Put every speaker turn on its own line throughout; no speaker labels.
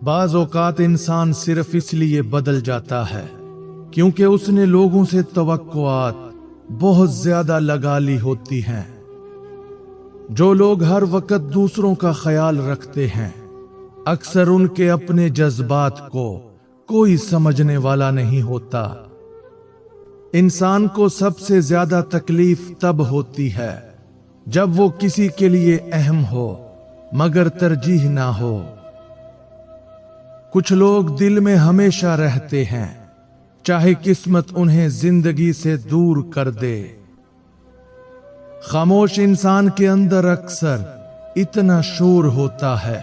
बाज़ औक़ात इंसान सिर्फ इसलिए बदल जाता है क्योंकि उसने लोगों से तवक्कुआत बहुत ज्यादा लगा ली होती हैं। जो लोग हर वक्त दूसरों का ख्याल रखते हैं, अक्सर उनके अपने जज्बात को कोई समझने वाला नहीं होता। इंसान को सबसे ज्यादा तकलीफ तब होती है जब वो किसी के लिए अहम हो मगर तरजीह ना हो। कुछ लोग दिल में हमेशा रहते हैं, चाहे किस्मत उन्हें जिंदगी से दूर कर दे। खामोश इंसान के अंदर अक्सर इतना शोर होता है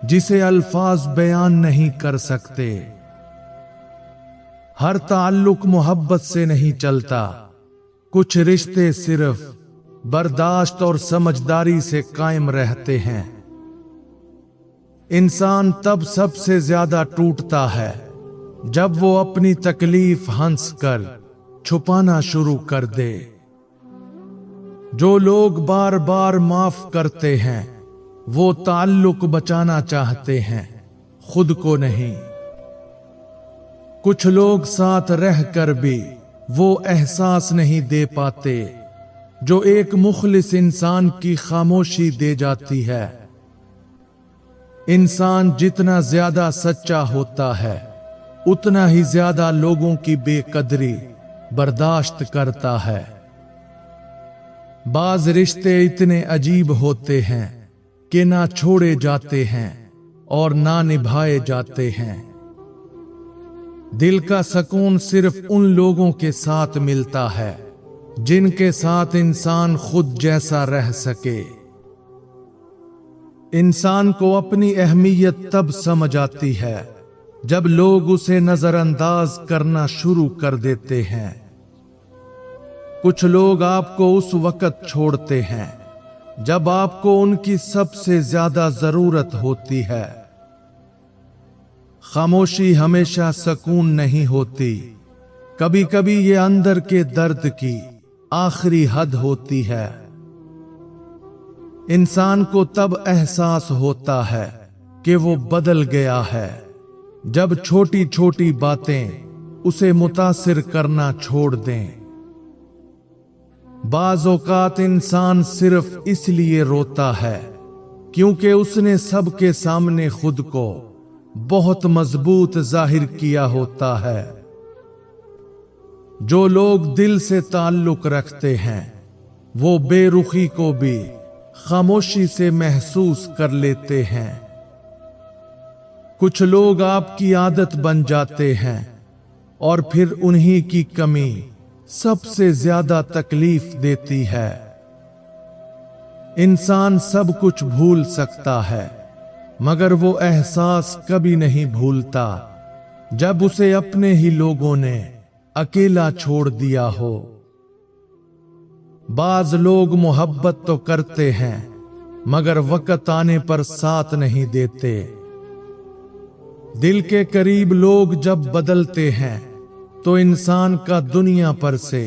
जिसे अल्फाज बयान नहीं कर सकते। हर ताल्लुक मोहब्बत से नहीं चलता, कुछ रिश्ते सिर्फ बर्दाश्त और समझदारी से कायम रहते हैं। इंसान तब सबसे ज्यादा टूटता है जब वो अपनी तकलीफ हंसकर छुपाना शुरू कर दे। जो लोग बार बार माफ करते हैं वो ताल्लुक बचाना चाहते हैं, खुद को नहीं। कुछ लोग साथ रहकर भी वो एहसास नहीं दे पाते जो एक मुखलिस इंसान की खामोशी दे जाती है। इंसान जितना ज्यादा सच्चा होता है उतना ही ज्यादा लोगों की बेकदरी बर्दाश्त करता है। बाज रिश्ते इतने अजीब होते हैं कि ना छोड़े जाते हैं और ना निभाए जाते हैं। दिल का सुकून सिर्फ उन लोगों के साथ मिलता है जिनके साथ इंसान खुद जैसा रह सके। इंसान को अपनी अहमियत तब समझ आती है जब लोग उसे नजरअंदाज करना शुरू कर देते हैं। कुछ लोग आपको उस वक्त छोड़ते हैं जब आपको उनकी सबसे ज्यादा जरूरत होती है। खामोशी हमेशा सुकून नहीं होती, कभी कभी ये अंदर के दर्द की आखिरी हद होती है। इंसान को तब एहसास होता है कि वो बदल गया है जब छोटी छोटी बातें उसे मुतासिर करना छोड़ दें। बाज़ औक़ात इंसान सिर्फ इसलिए रोता है क्योंकि उसने सबके सामने खुद को बहुत मजबूत जाहिर किया होता है। जो लोग दिल से ताल्लुक रखते हैं वो बेरुखी को भी खामोशी से महसूस कर लेते हैं। कुछ लोग आपकी आदत बन जाते हैं और फिर उन्हीं की कमी सबसे ज्यादा तकलीफ देती है। इंसान सब कुछ भूल सकता है मगर वो एहसास कभी नहीं भूलता जब उसे अपने ही लोगों ने अकेला छोड़ दिया हो। बाज लोग मोहब्बत तो करते हैं मगर वक्त आने पर साथ नहीं देते। दिल के करीब लोग जब बदलते हैं तो इंसान का दुनिया पर से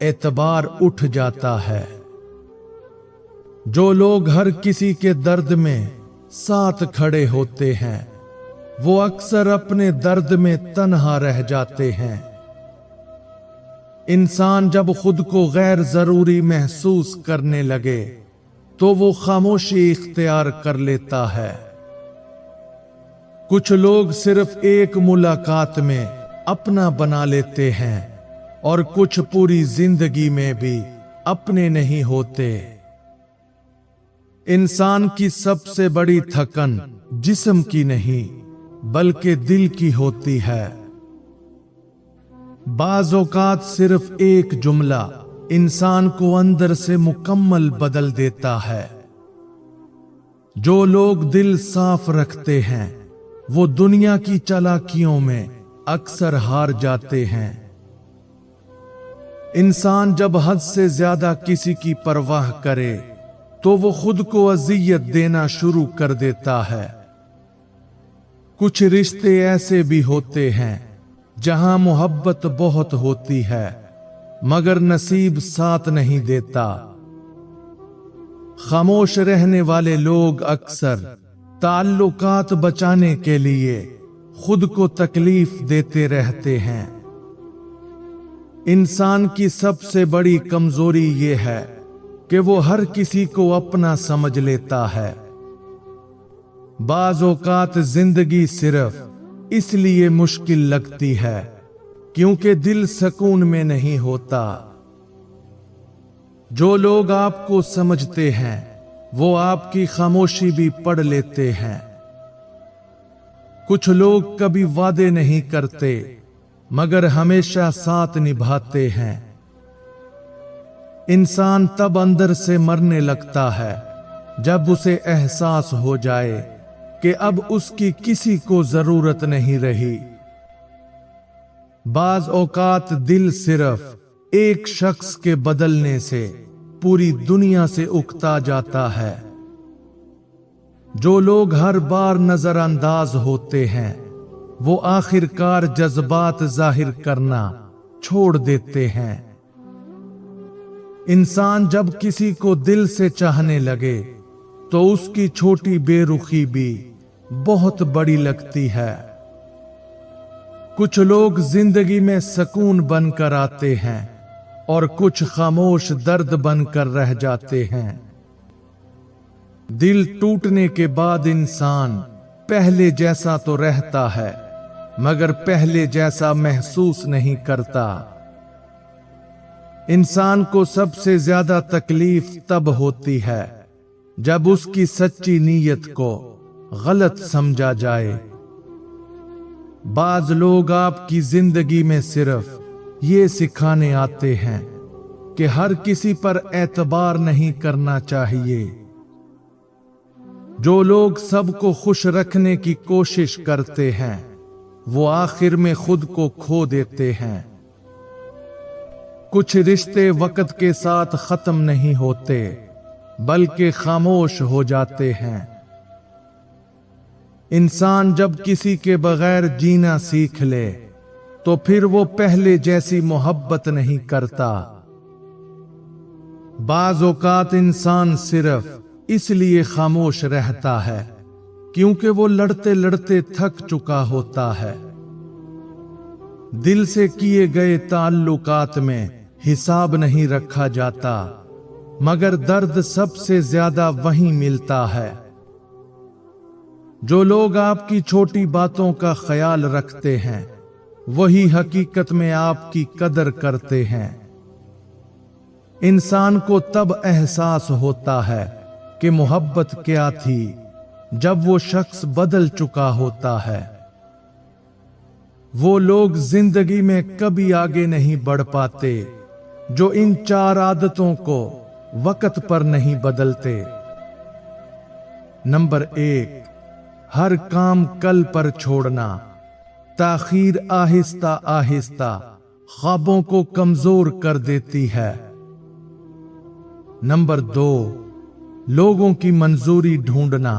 एतबार उठ जाता है। जो लोग हर किसी के दर्द में साथ खड़े होते हैं वो अक्सर अपने दर्द में तन्हा रह जाते हैं। इंसान जब खुद को गैर जरूरी महसूस करने लगे तो वो खामोशी इख्तियार कर लेता है। कुछ लोग सिर्फ एक मुलाकात में अपना बना लेते हैं और कुछ पूरी जिंदगी में भी अपने नहीं होते। इंसान की सबसे बड़ी थकन जिस्म की नहीं बल्कि दिल की होती है। बाज़ औक़ात सिर्फ एक जुमला इंसान को अंदर से मुकम्मल बदल देता है। जो लोग दिल साफ रखते हैं वो दुनिया की चालाकियों में अक्सर हार जाते हैं। इंसान जब हद से ज्यादा किसी की परवाह करे तो वो खुद को अजियत देना शुरू कर देता है। कुछ रिश्ते ऐसे भी होते हैं जहां मोहब्बत बहुत होती है मगर नसीब साथ नहीं देता। खामोश रहने वाले लोग अक्सर ताल्लुकात बचाने के लिए खुद को तकलीफ देते रहते हैं। इंसान की सबसे बड़ी कमजोरी ये है कि वो हर किसी को अपना समझ लेता है। बाज़ औक़ात जिंदगी सिर्फ इसलिए मुश्किल लगती है क्योंकि दिल सुकून में नहीं होता। जो लोग आपको समझते हैं वो आपकी खामोशी भी पढ़ लेते हैं। कुछ लोग कभी वादे नहीं करते मगर हमेशा साथ निभाते हैं। इंसान तब अंदर से मरने लगता है जब उसे एहसास हो जाए कि अब उसकी किसी को जरूरत नहीं रही। बाज औकात दिल सिर्फ एक शख्स के बदलने से पूरी दुनिया से उकता जाता है। जो लोग हर बार नजरअंदाज होते हैं वो आखिरकार जज्बात जाहिर करना छोड़ देते हैं। इंसान जब किसी को दिल से चाहने लगे तो उसकी छोटी बेरुखी भी बहुत बड़ी लगती है। कुछ लोग जिंदगी में सुकून बनकर आते हैं और कुछ खामोश दर्द बनकर रह जाते हैं। दिल टूटने के बाद इंसान पहले जैसा तो रहता है मगर पहले जैसा महसूस नहीं करता। इंसान को सबसे ज्यादा तकलीफ तब होती है जब उसकी सच्ची नीयत को गलत समझा जाए। बाज लोग आपकी जिंदगी में सिर्फ ये सिखाने आते हैं कि हर किसी पर एतबार नहीं करना चाहिए। जो लोग सबको खुश रखने की कोशिश करते हैं वो आखिर में खुद को खो देते हैं। कुछ रिश्ते वक्त के साथ खत्म नहीं होते बल्कि खामोश हो जाते हैं। इंसान जब किसी के बगैर जीना सीख ले तो फिर वो पहले जैसी मोहब्बत नहीं करता। बाज़ औक़ात इंसान सिर्फ इसलिए खामोश रहता है क्योंकि वो लड़ते लड़ते थक चुका होता है। दिल से किए गए ताल्लुकात में हिसाब नहीं रखा जाता मगर दर्द सबसे ज्यादा वहीं मिलता है। जो लोग आपकी छोटी बातों का ख्याल रखते हैं वही हकीकत में आपकी कदर करते हैं। इंसान को तब एहसास होता है कि मोहब्बत क्या थी जब वो शख्स बदल चुका होता है। वो लोग जिंदगी में कभी आगे नहीं बढ़ पाते जो इन 4 आदतों को वक्त पर नहीं बदलते। नंबर 1, हर काम कल पर छोड़ना। ताखीर आहिस्ता आहिस्ता ख्वाबों को कमजोर कर देती है। नंबर 2, लोगों की मंजूरी ढूंढना।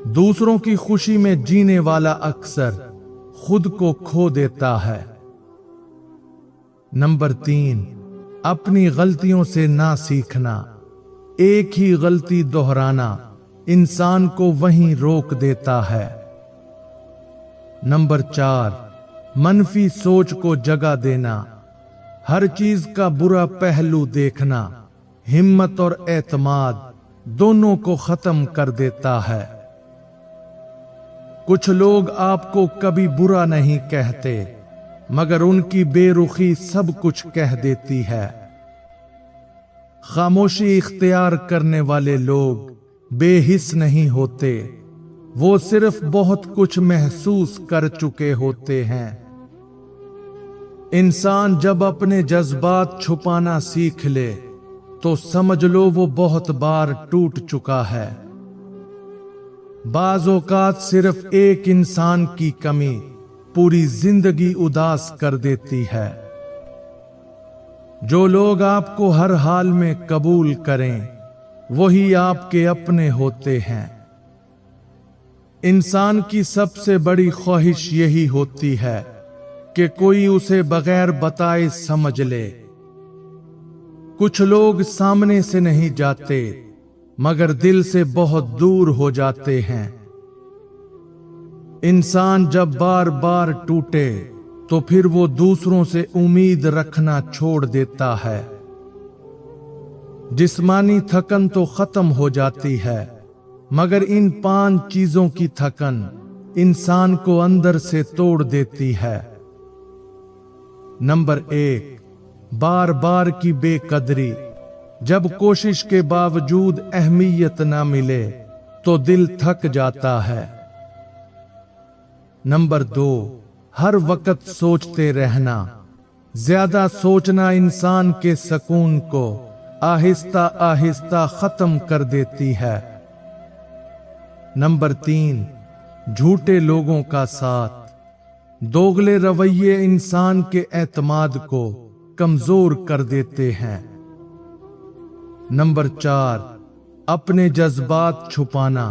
दूसरों की खुशी में जीने वाला अक्सर खुद को खो देता है। नंबर 3, अपनी गलतियों से ना सीखना। एक ही गलती दोहराना इंसान को वहीं रोक देता है। नंबर 4, मनफी सोच को जगह देना। हर चीज का बुरा पहलू देखना हिम्मत और एतमाद दोनों को खत्म कर देता है। कुछ लोग आपको कभी बुरा नहीं कहते मगर उनकी बेरुखी सब कुछ कह देती है। खामोशी इख्तियार करने वाले लोग बेहिस नहीं होते, वो सिर्फ बहुत कुछ महसूस कर चुके होते हैं। इंसान जब अपने जज्बात छुपाना सीख ले तो समझ लो वो बहुत बार टूट चुका है। बाज़ औक़ात सिर्फ एक इंसान की कमी पूरी जिंदगी उदास कर देती है। जो लोग आपको हर हाल में कबूल करें वही आपके अपने होते हैं। इंसान की सबसे बड़ी ख्वाहिश यही होती है कि कोई उसे बगैर बताए समझ ले। कुछ लोग सामने से नहीं जाते मगर दिल से बहुत दूर हो जाते हैं। इंसान जब बार बार टूटे तो फिर वो दूसरों से उम्मीद रखना छोड़ देता है। जिस्मानी थकन तो खत्म हो जाती है, मगर इन 5 चीजों की थकन इंसान को अंदर से तोड़ देती है। नंबर 1, बार बार की बेकदरी। जब कोशिश के बावजूद अहमियत ना मिले तो दिल थक जाता है। नंबर 2, हर वक्त सोचते रहना। ज्यादा सोचना इंसान के सुकून को आहिस्ता आहिस्ता खत्म कर देती है। नंबर 3, झूठे लोगों का साथ। दोगले रवैये इंसान के एतमाद को कमजोर कर देते हैं। नंबर 4, अपने जज्बात छुपाना।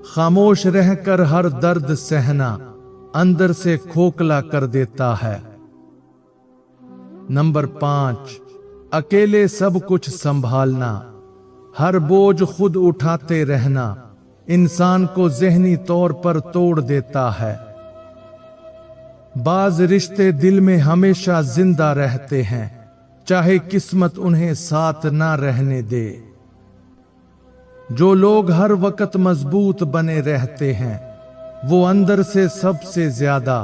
खामोश रहकर हर दर्द सहना अंदर से खोखला कर देता है। नंबर 5, अकेले सब कुछ संभालना। हर बोझ खुद उठाते रहना इंसान को ज़हनी तौर पर तोड़ देता है। बाज रिश्ते दिल में हमेशा जिंदा रहते हैं, चाहे किस्मत उन्हें साथ ना रहने दे। जो लोग हर वक्त मजबूत बने रहते हैं वो अंदर से सबसे ज्यादा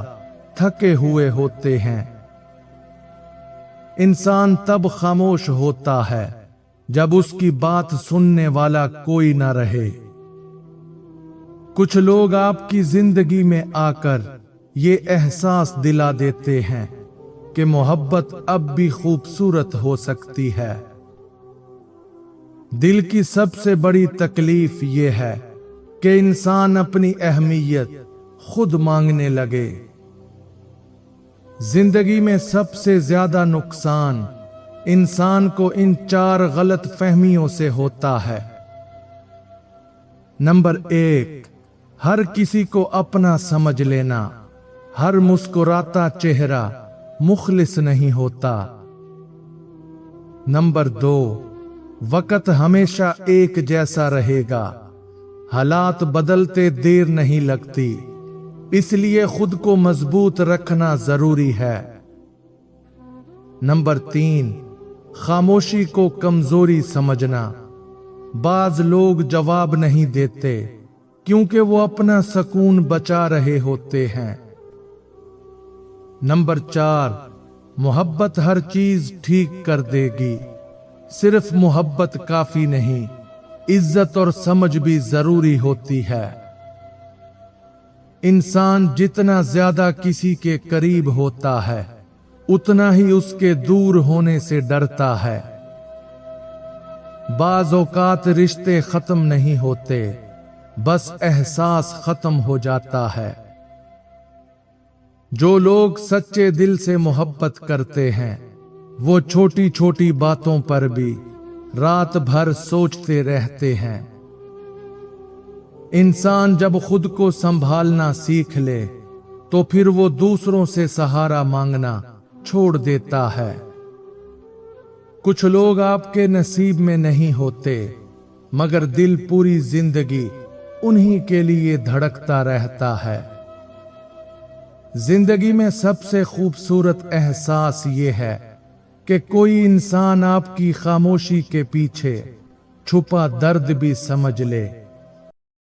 थके हुए होते हैं। इंसान तब खामोश होता है जब उसकी बात सुनने वाला कोई ना रहे। कुछ लोग आपकी जिंदगी में आकर ये एहसास दिला देते हैं कि मोहब्बत अब भी खूबसूरत हो सकती है। दिल की सबसे बड़ी तकलीफ ये है कि इंसान अपनी अहमियत खुद मांगने लगे। जिंदगी में सबसे ज्यादा नुकसान इंसान को इन 4 गलत फहमियों से होता है। नंबर 1, हर किसी को अपना समझ लेना। हर मुस्कुराता चेहरा मुखलिस नहीं होता। नंबर 2, वक्त हमेशा एक जैसा रहेगा। हालात बदलते देर नहीं लगती, इसलिए खुद को मजबूत रखना जरूरी है। नंबर 3, खामोशी को कमजोरी समझना। बाज लोग जवाब नहीं देते क्योंकि वो अपना सुकून बचा रहे होते हैं। नंबर 4, मोहब्बत हर चीज ठीक कर देगी। सिर्फ मोहब्बत काफी नहीं, इज्जत और समझ भी जरूरी होती है। इंसान जितना ज्यादा किसी के करीब होता है उतना ही उसके दूर होने से डरता है। बाज़ औकात रिश्ते खत्म नहीं होते, बस एहसास खत्म हो जाता है। जो लोग सच्चे दिल से मोहब्बत करते हैं वो छोटी छोटी बातों पर भी रात भर सोचते रहते हैं। इंसान जब खुद को संभालना सीख ले तो फिर वो दूसरों से सहारा मांगना छोड़ देता है। कुछ लोग आपके नसीब में नहीं होते, मगर दिल पूरी जिंदगी उन्हीं के लिए धड़कता रहता है। जिंदगी में सबसे खूबसूरत एहसास ये है कि कोई इंसान आपकी खामोशी के पीछे छुपा दर्द भी समझ ले।